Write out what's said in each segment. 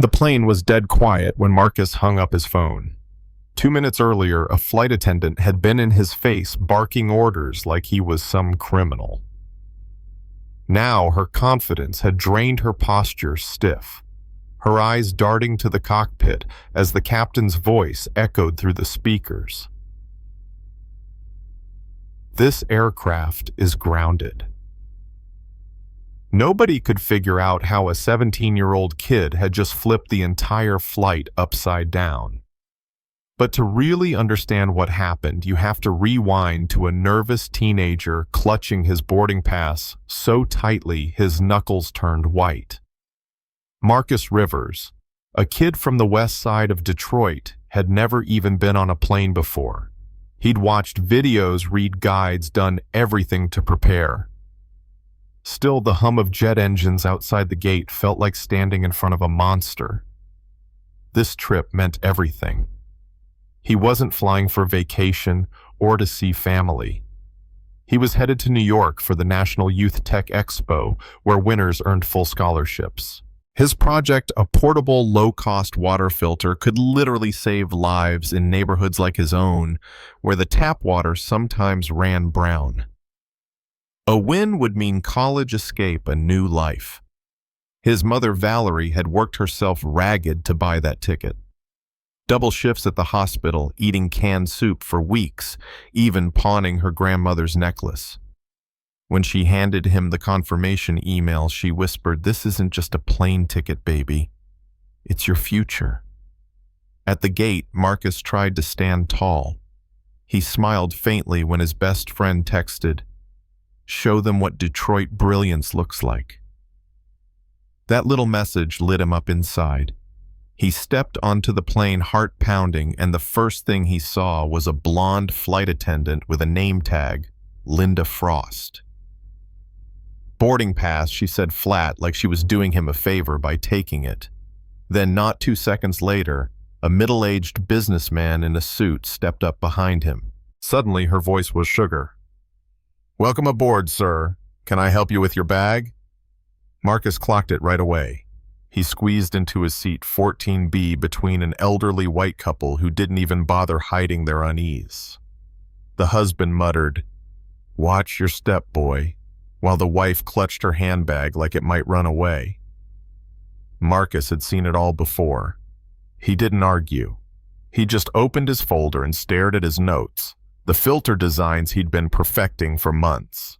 The plane was dead quiet when Marcus hung up his phone. 2 minutes earlier, a flight attendant had been in his face barking orders like he was some criminal. Now her confidence had drained her posture stiff, her eyes darting to the cockpit as the captain's voice echoed through the speakers. This aircraft is grounded. Nobody could figure out how a 17-year-old kid had just flipped the entire flight upside down. But to really understand what happened, you have to rewind to a nervous teenager clutching his boarding pass so tightly his knuckles turned white. Marcus Rivers, a kid from the west side of Detroit, had never even been on a plane before. He'd watched videos, read guides, done everything to prepare. Still, the hum of jet engines outside the gate felt like standing in front of a monster. This trip meant everything. He wasn't flying for vacation or to see family. He was headed to New York for the National Youth Tech Expo, where winners earned full scholarships. His project, a portable, low-cost water filter, could literally save lives in neighborhoods like his own, where the tap water sometimes ran brown. A win would mean college escape, a new life. His mother, Valerie, had worked herself ragged to buy that ticket. Double shifts at the hospital, eating canned soup for weeks, even pawning her grandmother's necklace. When she handed him the confirmation email, she whispered, "This isn't just a plane ticket, baby. It's your future." At the gate, Marcus tried to stand tall. He smiled faintly when his best friend texted, "Show them what Detroit brilliance looks like." That little message lit him up inside. He stepped onto the plane, heart pounding, and the first thing he saw was a blonde flight attendant with a name tag, Linda Frost. "Boarding pass," she said flat, like she was doing him a favor by taking it. Then, not 2 seconds later, a middle-aged businessman in a suit stepped up behind him. Suddenly, her voice was sugar. "Welcome aboard, sir. Can I help you with your bag?" Marcus clocked it right away. He squeezed into his seat 14B between an elderly white couple who didn't even bother hiding their unease. The husband muttered, "Watch your step, boy," while the wife clutched her handbag like it might run away. Marcus had seen it all before. He didn't argue. He just opened his folder and stared at his notes, the filter designs he'd been perfecting for months.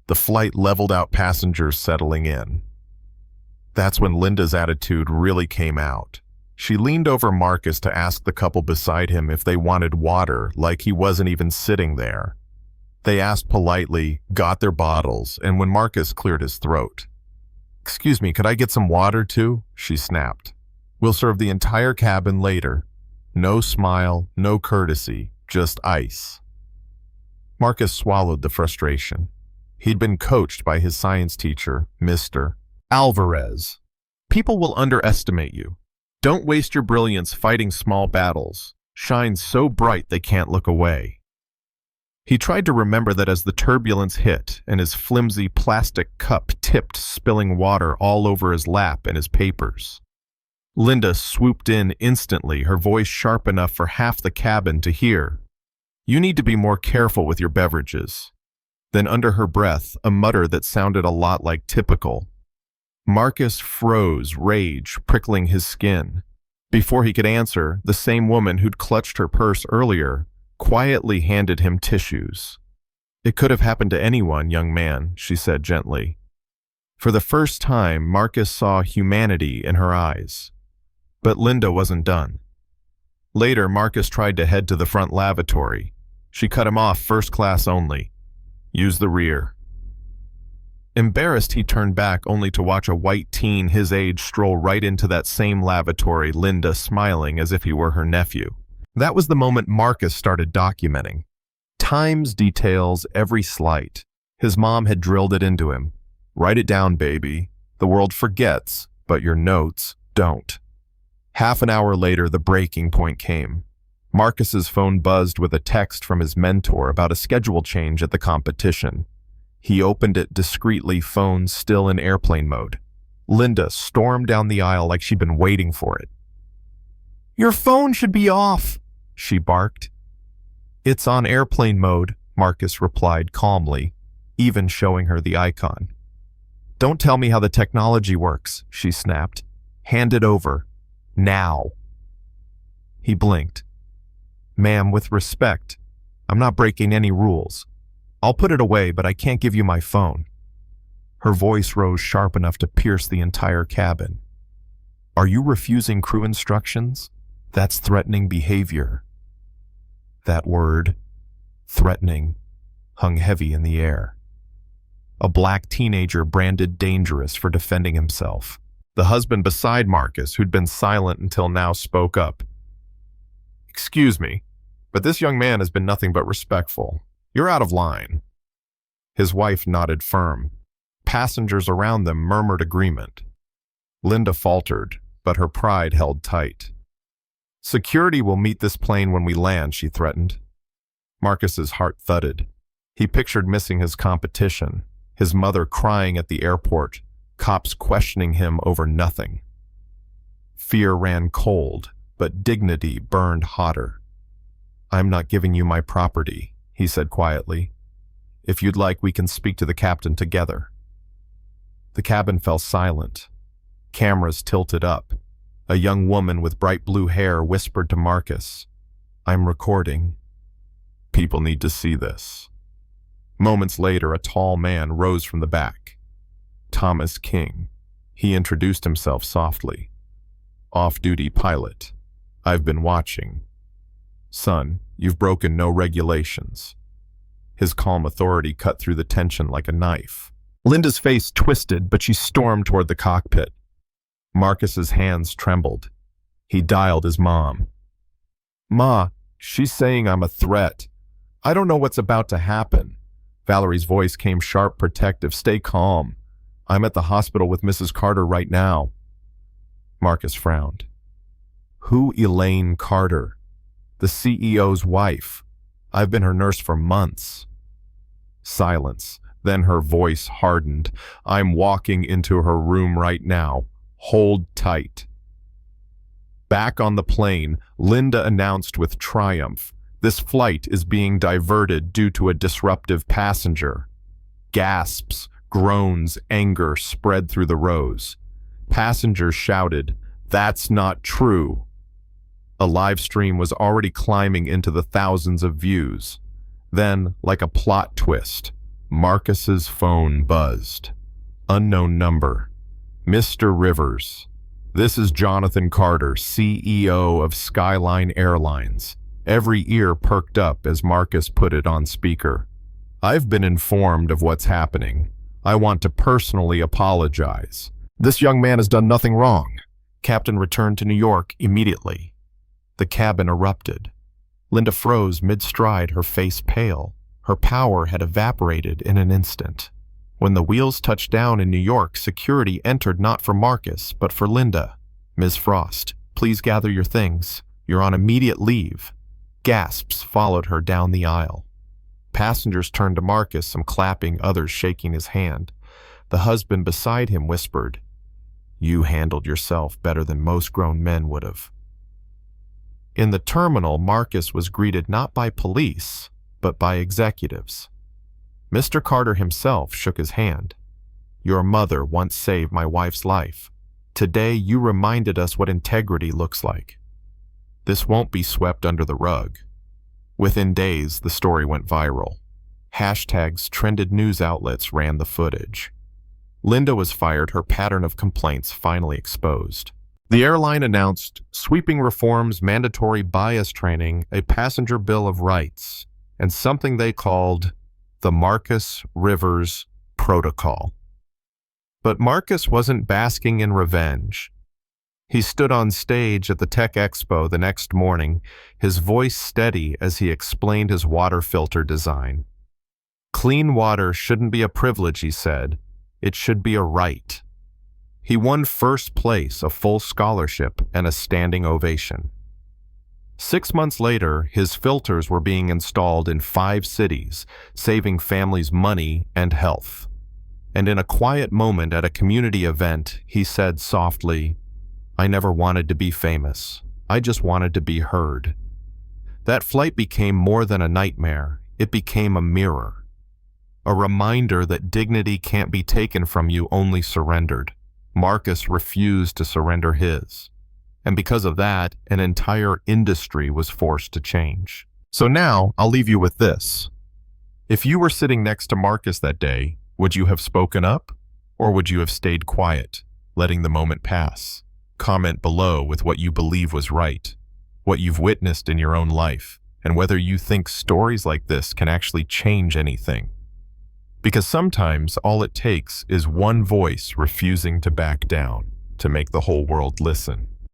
The flight leveled out passengers settling in. That's when Linda's attitude really came out. She leaned over Marcus to ask the couple beside him if they wanted water, like he wasn't even sitting there. They asked politely, got their bottles, and when Marcus cleared his throat, "Excuse me, could I get some water too?" she snapped. "We'll serve the entire cabin later." No smile, no courtesy, just ice. Marcus swallowed the frustration. He'd been coached by his science teacher, Mr. Alvarez. "People will underestimate you. Don't waste your brilliance fighting small battles. Shine so bright they can't look away." He tried to remember that as the turbulence hit and his flimsy plastic cup tipped, spilling water all over his lap and his papers. Linda swooped in instantly, her voice sharp enough for half the cabin to hear. "You need to be more careful with your beverages." Then under her breath, a mutter that sounded a lot like typical. Marcus froze, rage prickling his skin. Before he could answer, the same woman who'd clutched her purse earlier quietly handed him tissues. "It could have happened to anyone, young man," she said gently. For the first time, Marcus saw humanity in her eyes. But Linda wasn't done. Later, Marcus tried to head to the front lavatory. She cut him off, first class only. "Use the rear." Embarrassed, he turned back only to watch a white teen his age stroll right into that same lavatory, Linda smiling as if he were her nephew. That was the moment Marcus started documenting. Times, details, every slight. His mom had drilled it into him. "Write it down, baby. The world forgets, but your notes don't." Half an hour later, the breaking point came. Marcus's phone buzzed with a text from his mentor about a schedule change at the competition. He opened it discreetly, phone still in airplane mode. Linda stormed down the aisle like she'd been waiting for it. "Your phone should be off," she barked. "It's on airplane mode," Marcus replied calmly, even showing her the icon. "Don't tell me how the technology works," she snapped. "Hand it over. Now." He blinked. "Ma'am, with respect, I'm not breaking any rules. I'll put it away, but I can't give you my phone." Her voice rose sharp enough to pierce the entire cabin. "Are you refusing crew instructions? That's threatening behavior." That word, threatening, hung heavy in the air. A black teenager branded dangerous for defending himself. The husband beside Marcus, who'd been silent until now, spoke up. "Excuse me, but this young man has been nothing but respectful. You're out of line." His wife nodded firm. Passengers around them murmured agreement. Linda faltered, but her pride held tight. "Security will meet this plane when we land," she threatened. Marcus's heart thudded. He pictured missing his competition, his mother crying at the airport, cops questioning him over nothing. Fear ran cold, but dignity burned hotter. "I'm not giving you my property," he said quietly. "If you'd like, we can speak to the captain together." The cabin fell silent. Cameras tilted up. A young woman with bright blue hair whispered to Marcus, "I'm recording. People need to see this." Moments later, a tall man rose from the back. Thomas King. He introduced himself softly. "Off-duty pilot. I've been watching. Son, you've broken no regulations." His calm authority cut through the tension like a knife. Linda's face twisted, but she stormed toward the cockpit. Marcus's hands trembled. He dialed his mom. "Ma, she's saying I'm a threat. I don't know what's about to happen." Valerie's voice came sharp, protective. "Stay calm. I'm at the hospital with Mrs. Carter right now." Marcus frowned. "Who Elaine Carter?" "The CEO's wife. I've been her nurse for months." Silence. Then her voice hardened. "I'm walking into her room right now. Hold tight." Back on the plane, Linda announced with triumph, "This flight is being diverted due to a disruptive passenger." Gasps, groans, anger spread through the rows. Passengers shouted, "That's not true." A live stream was already climbing into the thousands of views. Then, like a plot twist, Marcus's phone buzzed. Unknown number. "Mr. Rivers, this is Jonathan Carter, CEO of Skyline Airlines." Every ear perked up as Marcus put it on speaker. "I've been informed of what's happening. I want to personally apologize. This young man has done nothing wrong. Captain returned to New York immediately." The cabin erupted. Linda froze mid-stride, her face pale. Her power had evaporated in an instant. When the wheels touched down in New York, security entered not for Marcus, but for Linda. "Ms. Frost, please gather your things. You're on immediate leave." Gasps followed her down the aisle. Passengers turned to Marcus, some clapping, others shaking his hand. The husband beside him whispered, "You handled yourself better than most grown men would have." In the terminal, Marcus was greeted not by police, but by executives. Mr. Carter himself shook his hand. "Your mother once saved my wife's life. Today you reminded us what integrity looks like. This won't be swept under the rug." Within days, the story went viral. Hashtags trended, news outlets ran the footage. Linda was fired, her pattern of complaints finally exposed. The airline announced sweeping reforms, mandatory bias training, a passenger bill of rights, and something they called the Marcus Rivers Protocol. But Marcus wasn't basking in revenge. He stood on stage at the Tech Expo the next morning, his voice steady as he explained his water filter design. "Clean water shouldn't be a privilege," he said. "It should be a right." He won first place, a full scholarship, and a standing ovation. 6 months later, his filters were being installed in 5 cities, saving families money and health. And in a quiet moment at a community event, he said softly, "I never wanted to be famous. I just wanted to be heard." That flight became more than a nightmare. It became a mirror. A reminder that dignity can't be taken from you, only surrendered. Marcus refused to surrender his. And because of that, an entire industry was forced to change. So now, I'll leave you with this. If you were sitting next to Marcus that day, would you have spoken up? Or would you have stayed quiet, letting the moment pass? Comment below with what you believe was right, what you've witnessed in your own life, and whether you think stories like this can actually change anything. Because sometimes all it takes is one voice refusing to back down to make the whole world listen.